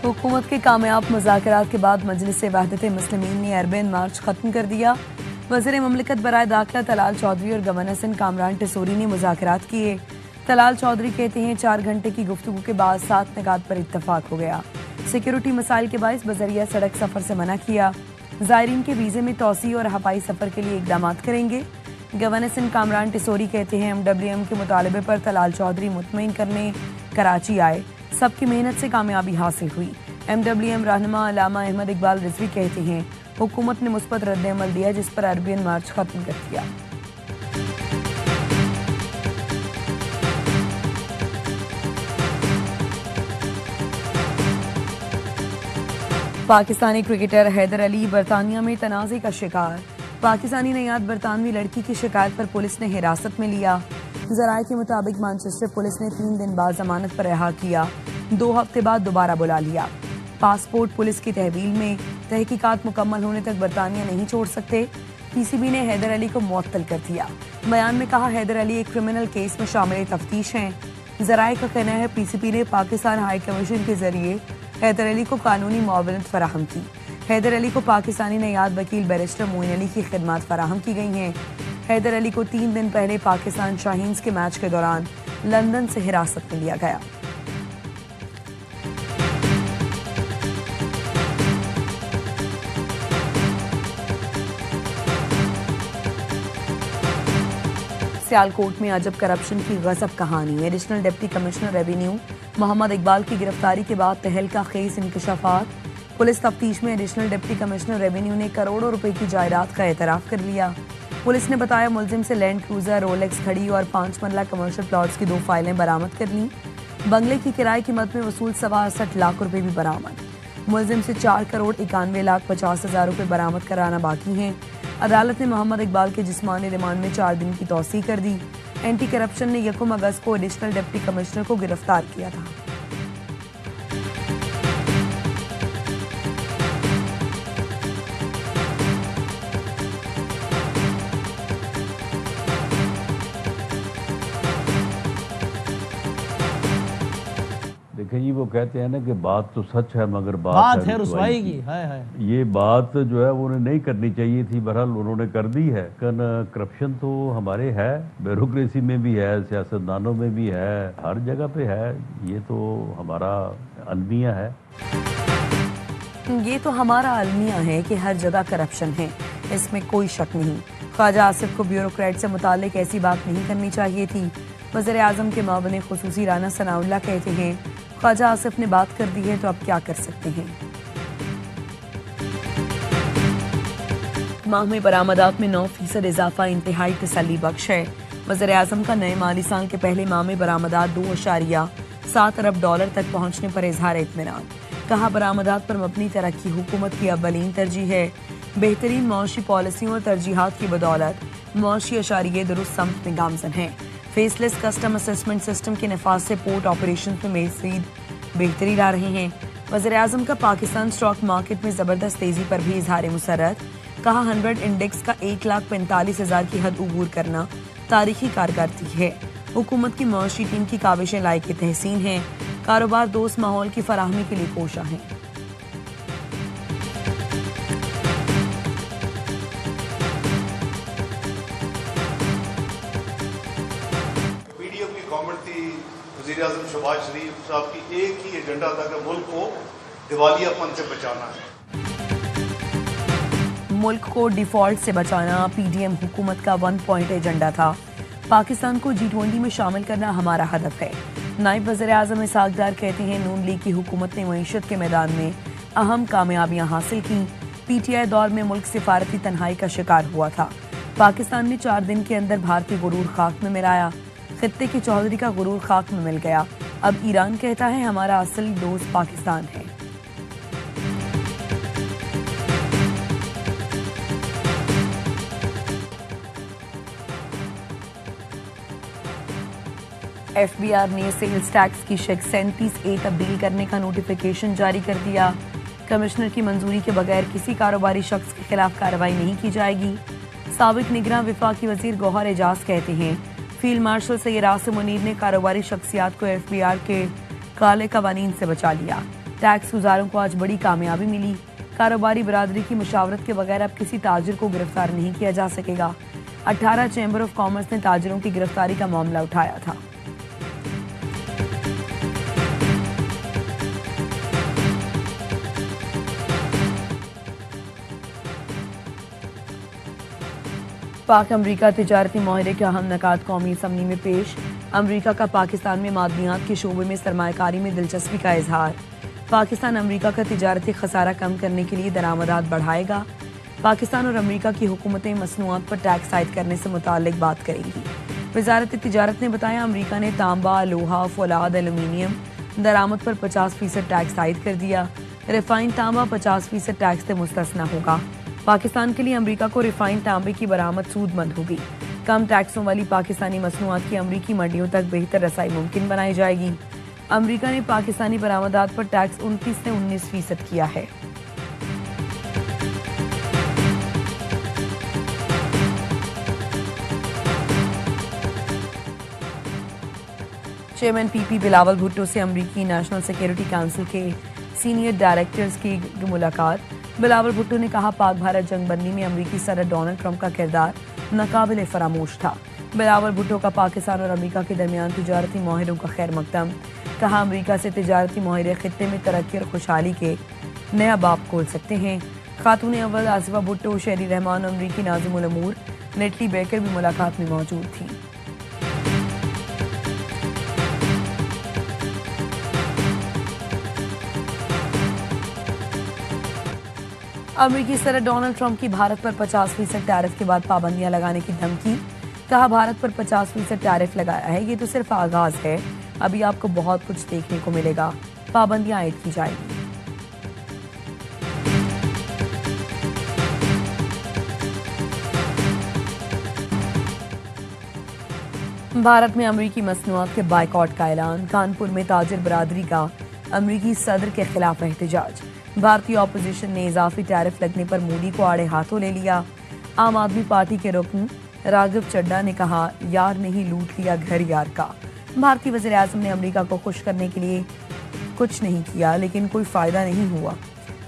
हुकूमत के कामयाब मुज़ाकरात के बाद मजलिस-ए-वहदत-ए-मुस्लिमीन ने अरबन मार्च खत्म कर दिया। वज़ीर ममलिकत बराए दाखिला तलाल चौधरी और गवर्नर सिंध कामरान टिसोरी ने मुज़ाकरात किए। तलाल चौधरी कहते हैं 4 घंटे की गुफ्तगू के बाद 7 निकात पर इत्तफाक हो गया। सिक्योरिटी मसाइल के बाइस बजरिया सड़क सफर से मना किया। ज़ायरीन के वीज़े में तोसी और हवाई सफर के लिए इकदाम करेंगे। गवर्नर सिंध कामरान टिसोरी कहते हैं MWM के मुतालबे पर तलाल चौधरी मुतमईन करने कराची आए, सबकी मेहनत से कामयाबी हासिल हुई। MWM रहनुमा अल्लामा अहमद इकबाल रिजवी कहते हैं हुकूमत ने मुस्बत रद्द-ए-अमल दिया, जिस पर अरबियन मार्च खत्म कर दिया। पाकिस्तानी क्रिकेटर हैदर अली बरतानिया में तनाज़े का शिकार। पाकिस्तानी नयाद बरतानवी लड़की की शिकायत पर पुलिस ने हिरासत में लिया। जराये के मुताबिक मैनचेस्टर पुलिस ने 3 दिन बाद जमानत पर रिहा किया, 2 हफ्ते बाद दोबारा बुला लिया। पासपोर्ट पुलिस की तहवील में तहकीकात मुकम्मल होने तक बरतानिया नहीं छोड़ सकते। PCB ने हैदर अली को मुअत्तल कर दिया। बयान में कहा हैदर अली एक क्रिमिनल केस में शामिल तफ्तीश हैं। जराये का कहना है PCB ने पाकिस्तान हाई कमीशन के जरिए हैदर अली को कानूनी मुआवनत फराहम की। हैदर अली को पाकिस्तानी नयाद वकील बैरिस्टर मोइन अली की खिदमत फराहम की गई हैं। हैदर अली को 3 दिन पहले पाकिस्तान शाहीन्स के मैच के दौरान लंदन से हिरासत में लिया गया। सियालकोट में अजब करप्शन की गजब कहानी। Additional deputy commissioner revenue Mohammad Iqbal की गिरफ्तारी के बाद तहलका खेज इंकशाफात। पुलिस तफ्तीश में एडिशनल डिप्टी कमिश्नर रेवेन्यू ने करोड़ों रुपए की जायदाद का एतराफ कर लिया। पुलिस ने बताया मुलजिम से लैंड क्रूजर, रोलेक्स घड़ी और 5 मरला कमर्शियल प्लॉट्स की 2 फाइलें बरामद कर लीं। बंगले की किराए की मद में वसूल 68 लाख रुपए भी बरामद। मुलजिम से 4,91,50,000 रुपए बरामद कराना बाकी हैं। अदालत ने मोहम्मद इकबाल के जिस्मानी रिमांड में 4 दिन की तौसीह कर दी। एंटी करप्शन ने 1 अगस्त को एडिशनल डिप्टी कमिश्नर को गिरफ्तार किया था। देखिए जी, वो कहते हैं ना कि बात तो सच है मगर बात है रुसवाई की। ये बात जो है वो उन्हें नहीं करनी चाहिए थी, बहरहाल उन्होंने कर दी है। करप्शन तो हमारे है, ब्यूरोक्रेसी में भी है, सियासतदानों में भी है, हर जगह पे है। ये तो हमारा अलमिया है। ये तो हमारा अलमिया है कि हर जगह करप्शन है, इसमें कोई शक नहीं। ख्वाजा आसिफ को ब्यूरोक्रेट से मुताल्लिक ऐसी बात नहीं करनी चाहिए थी। वज़ीर आज़म के मावने खुसूसी राना सनाउल्लाह कहते हैं ख्वाजा आसिफ ने बात कर दी है तो अब क्या कर सकते हैं। माह में बरामदात में 9% इजाफा इंतहाई तसल्ली बख्श है। वज़ीर आज़म का नए माली साल के पहले माह में बरामदात $2.7 अरब तक पहुंचने पर इजहार इत्मीनान। कहा बरामदात पर मबनी तरक्की हुकूमत की अव्वलीन तरजीह है। बेहतरीन मौशी पॉलिसियों और तरजीहात की बदौलत मौशी अशारिये दुरुस्त समत में गामजन हैं। फेसलेस कस्टम असेसमेंट सिस्टम के नफाज से पोर्ट ऑपरेशन में मज़ीद बेहतरी ला रहे हैं। वज़ीर आज़म का पाकिस्तान स्टॉक मार्केट में ज़बरदस्त तेज़ी पर भी इजहार मुसर्रत। कहा 100 इंडेक्स का 1,45,000 की हद उबूर करना तारीखी कारकर्दगी है। हुकूमत की मौशी टीम की काविशें लायक तहसीन हैं। कारोबार दोस्त माहौल की फराहमी के लिए कोशा हैं। वज़ीर आज़म शहबाज शरीफ साहब की एक ही एजेंडा था कि मुल्क को दिवालियापन से बचाना है। मुल्क को डिफॉल्ट से बचाना PDM हुकूमत का 1 पॉइंट एजेंडा था। पाकिस्तान को G20 में शामिल करना हमारा हदफ है। नायब वज़ीर आज़म इसहाक डार कहते हैं नून लीग की हुकूमत ने मईशत के मैदान में अहम कामयाबियां हासिल की। PTI दौर में मुल्क सिफारती तन्हाई का शिकार हुआ था। पाकिस्तान ने 4 दिन के अंदर भारतीय गुरूर खाक में मिलाया। खित्ते की चौधरी का गुरूर खाक में मिल गया। अब ईरान कहता है हमारा असली दोस्त पाकिस्तान है। FBR ने सेल्स टैक्स की शेक 37A तब्दील करने का नोटिफिकेशन जारी कर दिया। कमिश्नर की मंजूरी के बगैर किसी कारोबारी शख्स के खिलाफ कार्रवाई नहीं की जाएगी। साबिक निगरान वफाकी वजीर गौहर एजाज कहते हैं फील्ड मार्शल सैयद आसिम मुनीर ने कारोबारी शख्सियात को FBR के काले कवानीन से बचा लिया। टैक्स गुजारों को आज बड़ी कामयाबी मिली। कारोबारी बरादरी की मुशावरत के बगैर अब किसी ताजिर को गिरफ्तार नहीं किया जा सकेगा। 18 चैम्बर ऑफ कॉमर्स ने ताजिरों की गिरफ्तारी का मामला उठाया था। पाक अमरीका तिजारती माहिरे के अहम नकात कौमी असम्बली में पेश। अमरीका का पाकिस्तान में मादनियात के शोबे में सरमायाकारी में दिलचस्पी का इजहार। पाकिस्तान अमरीका का तिजारती खसारा कम करने के लिए दरामदात बढ़ाएगा। पाकिस्तान और अमरीका की हुकूमतें मसनूआत पर टैक्स आयद करने से मुताल्लिक बात करेंगी। वजारत तिजारत ने बताया, अमरीका ने तांबा, लोहा, फौलाद, एल्यूमीनियम दरामद पर 50% टैक्स आयद कर दिया। रिफाइंड तांबा 50% टैक्स से मुस्तस्ना होगा। पाकिस्तान के लिए अमरीका को रिफाइंड तांबे की बरामद सूदमंद होगी। कम टैक्सों वाली पाकिस्तानी मसनूआत की अमरीकी मंडियों तक बेहतर रसाई मुमकिन बनाई जाएगी। अमरीका ने पाकिस्तानी बरामदात पर टैक्स 29 से 19% किया है। चेयरमैन पीपी बिलावल भुट्टो से अमरीकी नेशनल सिक्योरिटी काउंसिल के सीनियर डायरेक्टर्स की मुलाकात। बिलावल भुट्टो ने कहा, पाक भारत जंगबंदी में अमरीकी सदर डोनाल्ड ट्रंप का किरदार नाकाबिल फरामोश था। बिलावल भुट्टो का पाकिस्तान और अमरीका के दरमियान तिजारती माहिरों का खैर मकदम। कहा, अमरीका से तिजारती माहिरे खित्ते में तरक्की और खुशहाली के नया बाब खोल सकते हैं। खातून अव्वल आसिफा भुट्टो, शेरी रहमान और अमरीकी नाज़िमुल अमूर नेटली बेकर भी मुलाकात में मौजूद थी। अमरीकी सदर डोनाल्ड ट्रंप की भारत पर 50% टैरिफ के बाद पाबंदियां लगाने की धमकी। कहा, भारत पर 50% टैरिफ लगाया है, ये तो सिर्फ आगाज है, अभी आपको बहुत कुछ देखने को मिलेगा। पाबंदियां आयद की जाएगी। भारत में अमरीकी मसनूआत के बाइकॉट का ऐलान। कानपुर में ताजिर बरादरी का अमरीकी सदर के खिलाफ एहतजाज। भारतीय ऑपोजिशन ने इजाफी टैरिफ लगने पर मोदी को आड़े हाथों ले लिया। आम आदमी पार्टी के रुकन राघव चड्ढा ने कहा, यार नहीं लूट लिया घर यार का। भारतीय वज़ीर आज़म ने अमरीका को खुश करने के लिए कुछ नहीं किया, लेकिन कोई फायदा नहीं हुआ।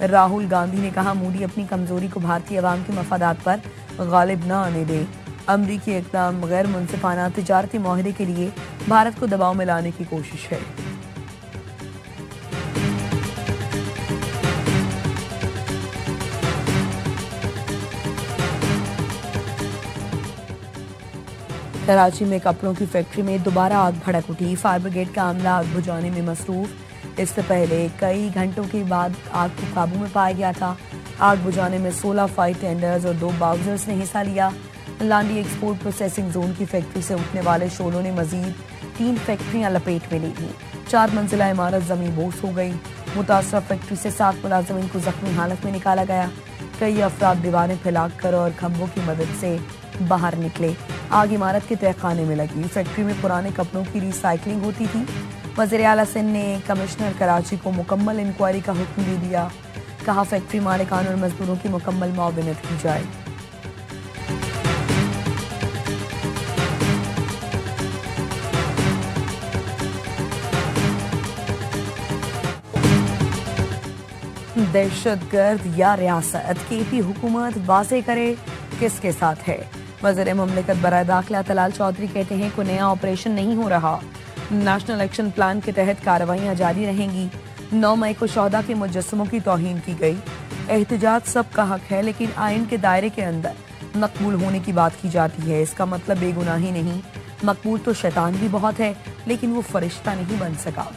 राहुल गांधी ने कहा, मोदी अपनी कमजोरी को भारतीय अवाम के मफादात पर गालिब न आने दे। अमरीकी इक़दाम गैर मुनसिफाना तिजारती माहिरे के लिए भारत को दबाव में लाने की कोशिश है। कराची में कपड़ों की फैक्ट्री में दोबारा आग भड़क उठी। फायर ब्रिगेड का अमला आग बुझाने में मसरूफ। इससे पहले कई घंटों के बाद आग को काबू में पाया गया था। आग बुझाने में 16 फायर टेंडर्स और 2 बाउजर्स ने हिस्सा लिया। लांडी एक्सपोर्ट प्रोसेसिंग जोन की फैक्ट्री से उठने वाले शोलों ने मजीद 3 फैक्ट्रियां लपेट में ली थी। 4 मंजिला इमारत जमीन बोस हो गई। मुतासरा फैक्ट्री से 7 मुलाजमीन को जख्मी हालत में निकाला गया। कई अफराद दीवारें फैलाकर और खंभों की मदद से बाहर निकले। आग इमारत के तहखाने में लगी। फैक्ट्री में पुराने कपड़ों की रिसाइकलिंग होती थी। वज़ीर आला सिंध ने कमिश्नर कराची को मुकम्मल इंक्वायरी का हुक्म दे दिया। कहा, फैक्ट्री मालिकान और मजदूरों की मुकम्मल मुआवनत की जाए। दहशतगर्द या रियासत, केपी हुकूमत वाज़ेह करे किसके साथ है। वज़ीर ममलिकत बराए दाखिला तलाल चौधरी कहते हैं, कोई नया ऑपरेशन नहीं हो रहा। नेशनल एक्शन प्लान के तहत कार्रवाइयां जारी रहेंगी। 9 मई को शोहदा के मुजस्समों की तौहीन की गई। एहतजाज सबका हक है, लेकिन आइन के दायरे के अंदर मकबूल होने की बात की जाती है। इसका मतलब बेगुनाही नहीं। मकबूल तो शैतान भी बहुत है, लेकिन वो फरिश्ता नहीं बन सका।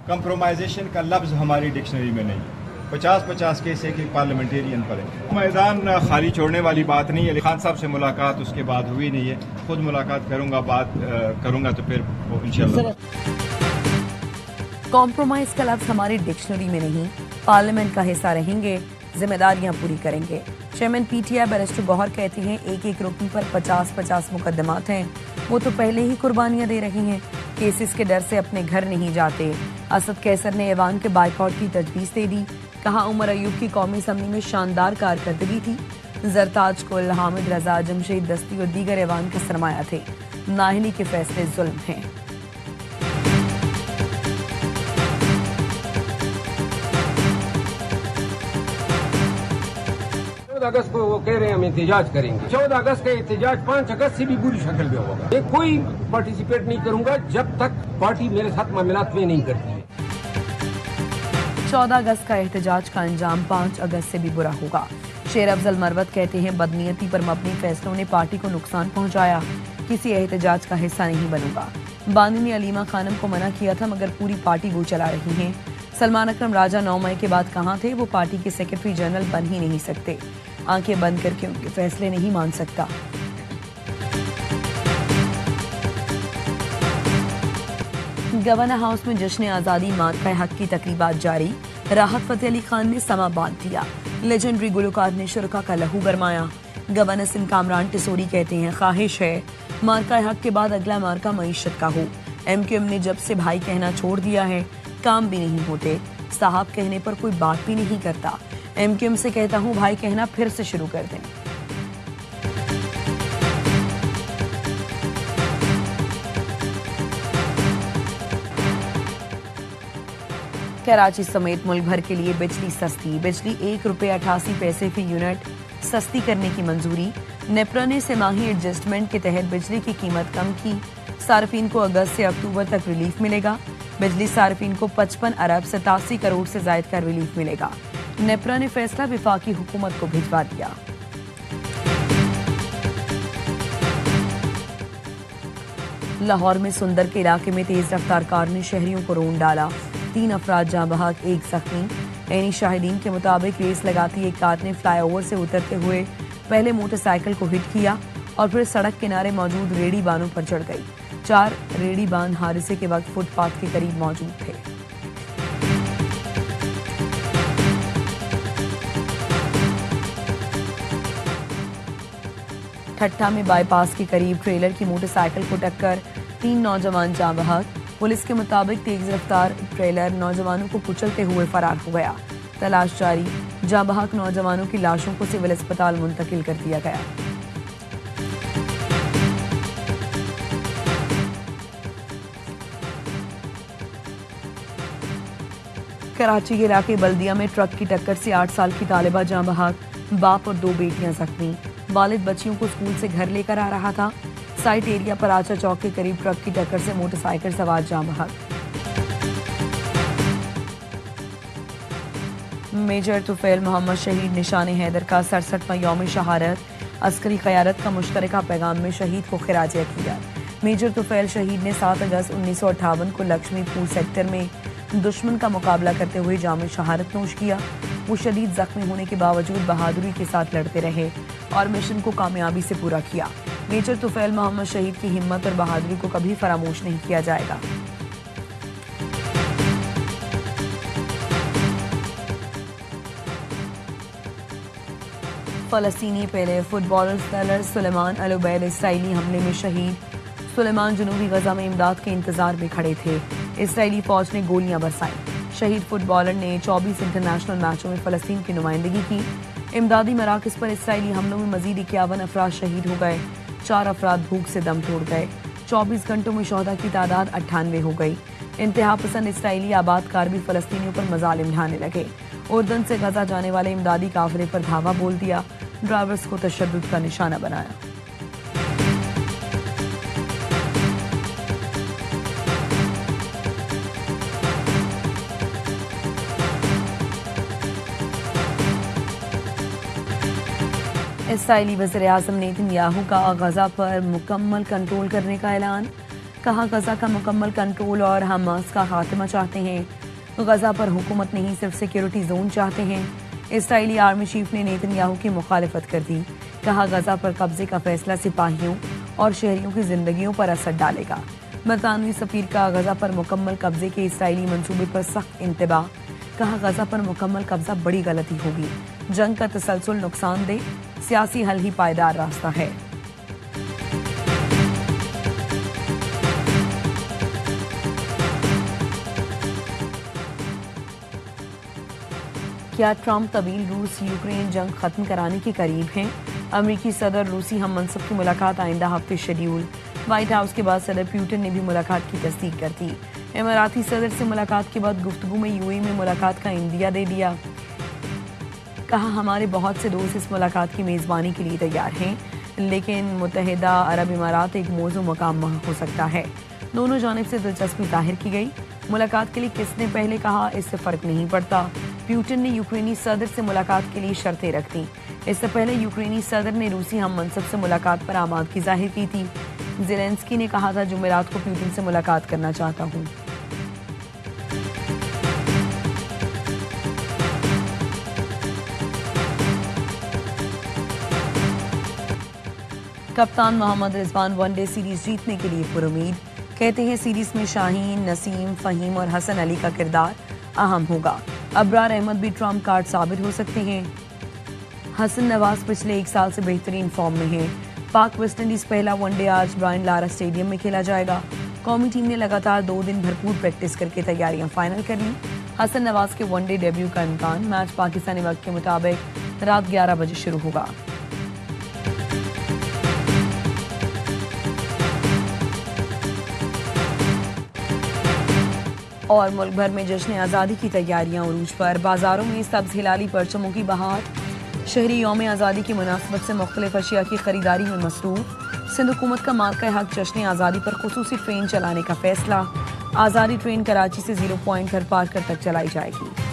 कंप्रोमाइजेशन का लफ्ज़ हमारी डिक्शनरी में नहीं है। 50-50 केस एक पार्लियामेंटेरियन पर है। मैदान खाली छोड़ने वाली बात नहीं है। खान साहब से मुलाकात उसके बाद हुई नहीं है। खुद मुलाकात करूंगा, बात करूंगा तो फिर इंशाल्लाह। कॉम्प्रोमाइज का लफ्ज़ हमारी डिक्शनरी में नहीं। पार्लियामेंट का हिस्सा रहेंगे, जिम्मेदारियां पूरी करेंगे। चेयरमैन पीटीआई बैरिस्टर गौहर कहते हैं, एक रुकन पर 50-50 मुकदमात हैं। वो तो पहले ही कुर्बानियां दे रही हैं। केसेस के डर से अपने घर नहीं जाते। असद कैसर ने ऐवान के बाइकआउट की तजवीज़ दे दी। कहा, उमर अयूब की कौमी असम्बली में शानदार कारकर्दगी थी। जरताज कुल, हामिद रजा, जमशेद दस्ती और दीगर ऐवान का सरमाया थे। नाहली के फैसले जुल्म हैं। 14 अगस्त को वो कह रहे हैं हम एहतजाज करेंगे। 14 अगस्त का एहतजाज 5 अगस्त से भी बुरी शक्ल में होगा। मैं कोई पार्टिसिपेट नहीं करूंगा जब तक पार्टी मेरे साथ मामलात में नहीं करती है। 14 अगस्त का एहतजाज का अंजाम 5 अगस्त से भी बुरा होगा। शेर अफजल मरवत कहते हैं, बदनीयती पर मबनी फैसलों ने पार्टी को नुकसान पहुंचाया, किसी एहतजाज का हिस्सा नहीं बनूंगा। बानी ने अलीमा खानम को मना किया था मगर पूरी पार्टी वो चला रही हैं। सलमान अकरम राजा 9 मई के बाद कहाँ थे? वो पार्टी के सेक्रेटरी जनरल बन ही नहीं सकते। आंखें बंद करके उनके फैसले नहीं मान सकता। गवर्नर हाउस में जश्न आज़ादी मार्का हक की तकरीबात जारी। राहत फतेह अली खान ने समा बांध दिया। लेजेंडरी गुलकार ने शुरका का लहू गरमाया। गवर्नर सिंह कामरान टिसोरी कहते हैं, ख्वाहिश है मार्का हक के बाद अगला मार्का मईशत का हो। MQM ने जब से भाई कहना छोड़ दिया है, काम भी नहीं होते, साहब कहने पर कोई बात भी नहीं करता। MQM से कहता हूँ भाई कहना फिर से शुरू कर दें। कराची समेत मुल्क भर के लिए बिजली सस्ती। बिजली ₹1.88 फी यूनिट सस्ती करने की मंजूरी। नेपरा ने सेमाही एडजस्टमेंट के तहत बिजली की कीमत कम की। सार्फिन को अगस्त से अक्टूबर तक रिलीफ मिलेगा। बिजली सार्फिन को 55 अरब 87 करोड़ से ज्यादा का रिलीफ मिलेगा। नेपरा ने फैसला विफाकी हुकूमत को भिजवा दिया। लाहौर में सुंदर के इलाके में तेज रफ्तार कार ने शहरियों को रोन डाला। 3 अफराद जाँ बहक, 1 जख्मी। ऐनी शाहिदीन के मुताबिक रेस लगाती एक कार ने फ्लाईओवर से उतरते हुए पहले मोटरसाइकिल को हिट किया और फिर सड़क किनारे मौजूद रेडी बानों पर चढ़ गई। 4 रेडी बान हादसे के वक्त फुटपाथ के करीब मौजूद थे। ठट्टा में बाईपास के करीब ट्रेलर की मोटरसाइकिल को टक्कर, 3 नौजवान जाँ बहक। पुलिस के मुताबिक तेज रफ्तार ट्रेलर नौजवानों को कुचलते हुए फरार हो गया। तलाश जारी। जाँ बहक नौजवानों की लाशों को सिविल अस्पताल मुंतकिल कर दिया गया। कराची के इलाके बल्दिया में ट्रक की टक्कर से 8 साल की तालिबा जाँ बहक, बाप और 2 बेटियां जख्मी। वालिद बच्चियों को स्कूल से घर लेकर आ रहा था। साइट एरिया पर आचा चौक के करीब ट्रक की टक्कर से मोटरसाइकिल सवार जाँ बहक। मेजर तुफैल मोहम्मद शहीद निशान हैदर का 67वां यौम शहादत। अस्करी क़यादत का मुश्तरका पैगाम में शहीद को खिराज अक़ीदत। मेजर तुफैल शहीद ने 7 अगस्त 1958 को लक्ष्मीपुर सेक्टर में दुश्मन का मुकाबला करते हुए जाम शहादत नोश किया। वो शदीद जख्मी होने के बावजूद बहादुरी के साथ लड़ते रहे और मिशन को कामयाबी से पूरा किया। मेजर तुफैल मोहम्मद शहीद की हिम्मत और बहादुरी को कभी फरामोश नहीं किया जाएगा। फलस्तीनी पहले फुटबॉलर स्टेलर सुलेमान अल उबैद इसराइली हमले में शहीद। सुलेमान जनूबी गजा में इमदाद के इंतजार में खड़े थे। इसराइली फौज ने गोलियां बरसाईं। शहीद फुटबॉलर ने 24 इंटरनेशनल मैचों में फलस्तीन की नुमाइंदगी की। इमदादी मराकज पर इसराइली हमलों में मजीद 51 अफराद शहीद हो गए। 4 अफराद भूख से दम तोड़ गए। 24 घंटों में शोहदा की तादाद 98 हो गई। इंतहा पसंद इसराइली आबादकार भी फलस्तीनियों पर मजालिम ढाने लगे। उर्दन से गजा जाने वाले इमदादी काफिले पर धावा बोल दिया। ड्राइवर्स को तशद्दुद का निशाना बनाया। इसराइली वज़ीर-ए-आज़म नेतन्याहू का गजा पर मुकम्मल कंट्रोल करने का ऐलान। कहा, गजा का मुकम्मल कंट्रोल और हमास का खात्मा चाहते हैं। गजा पर हुकूमत नहीं, सिर्फ सिक्योरिटी जोन चाहते हैं। इसराइली आर्मी चीफ ने नेतन्याहू की मुखालिफत कर दी। कहा, गजा पर कब्जे का फैसला सिपाहियों और शहरियों की जिंदगियों पर असर डालेगा। बरतानवी सफीर का गजा पर मुकम्मल कब्जे के इसराइली मंसूबे पर सख्त इंतबाह। कहा, गजा पर मुकम्मल कब्जा बड़ी गलती होगी। जंग का तसलसल नुकसानदेह, सियासी हल ही पायदार रास्ता है। क्या ट्रंप तवील रूस यूक्रेन जंग खत्म कराने के करीब हैं? अमेरिकी सदर रूसी हम मनसब की मुलाकात आइंदा हफ्ते शेड्यूल। व्हाइट हाउस के बाद सदर पुतिन ने भी मुलाकात की तस्दीक कर दी। इमाराती सदर से मुलाकात के बाद गुफ्तगू में यूएई में मुलाकात का इंदिया दे दिया। कहा हमारे बहुत से दोस्त इस मुलाकात की मेज़बानी के लिए तैयार हैं, लेकिन मुत्तहिदा अरब इमारात एक मौजू मकाम हो सकता है। दोनों जानिब से दिलचस्पी जाहिर की गई। मुलाकात के लिए किसने पहले कहा इससे फ़र्क नहीं पड़ता। पुतिन ने यूक्रेनी सदर से मुलाकात के लिए शर्तें रख दी। इससे पहले यूक्रेनी सदर ने रूसी हम मनसब से मुलाकात पर आमादगी जाहिर की थी। ज़ेलेंस्की ने कहा था जुमेरात को पुतिन से मुलाकात करना चाहता हूँ। कप्तान मोहम्मद रिजवान वनडे सीरीज जीतने के लिए पुरुमीद। कहते हैं सीरीज में शाहीन, नसीम, फहीम और हसन अली का किरदार अहम होगा। अबरार अहमद भी ट्रम्प कार्ड साबित हो सकते हैं। हसन नवाज पिछले 1 साल से बेहतरीन फॉर्म में हैं। पाक वेस्टइंडीज पहला वनडे आज ब्रायन लारा स्टेडियम में खेला जाएगा। कौमी टीम ने लगातार 2 दिन भरपूर प्रैक्टिस करके तैयारियां फाइनल कर ली। हसन नवाज के वनडे डेब्यू का इम्कान। मैच पाकिस्तानी वक्त के मुताबिक रात 11 बजे शुरू होगा। और मुल्क भर में जश्न आज़ादी की तैयारियां उरूज पर। बाजारों में सब्ज़ हिलाली परचमों की बहार। शहरी यौम आज़ादी की मुनासबत से मुख्तलिफ अशिया की खरीदारी में मसरूफ। सिंध हुकूमत का मालका हक जश्न आज़ादी पर खुसूसी ट्रेन चलाने का फैसला। आज़ादी ट्रेन कराची से 0 पॉइंट घर पारकर तक चलाई जाएगी।